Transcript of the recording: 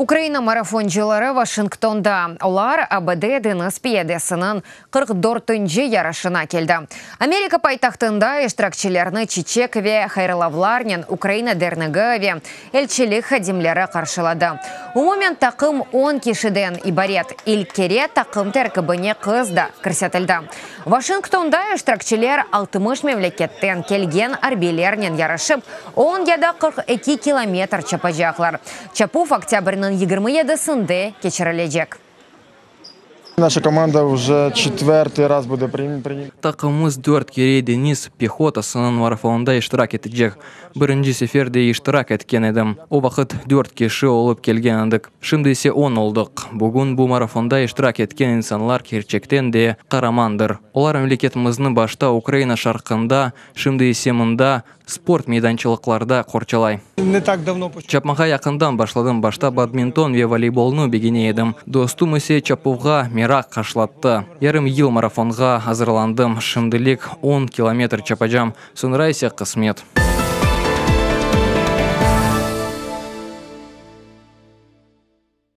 Украина марафончылары Вашингтонда. Олар АБД Денис пьедесінің 44-нче ярышына келді. Америка пайтақтында иштиракчыларны Чечекове, Хайралавларнен, Украина дернегове, элчилик хадимлері қаршылады. Умумен тақым 10 кишиден ибарет. Илкере тақым тәркібіне қызда кірсетілді. Вашингтонда иштиракчылар 60 мемлекеттен келген арбилернен ярышып, 10 яда 42 километр чапажақлар. Чапув октябрьнын 27-сінде кечірілежек. Наша команда уже 4-й раз буде прийняти. Takımımız 4 kere deniz pехотасының марафонында иштирак етежек. Бірінші сеферде иштирак еткен едім. О вақыт 4 кеші олып келген едік. Шымды есе 10 олдық. Бүгін бұл марафонда иштирак еткен инсанлар керчектен де қарамандыр. Олар мемлекетіміздің башта Украина шарқында, шымды есе мұнда спорт мейданчылықларда қорчалай. Чапмаға яқындан башладым. Башта бадминтон ве волейболны бегене едім. Достым есе Чапуға Мирак қашлатты. Ярым ел марафонға азырландым. Шымдылик 10 километр чапажам. Сонрайся қысмет.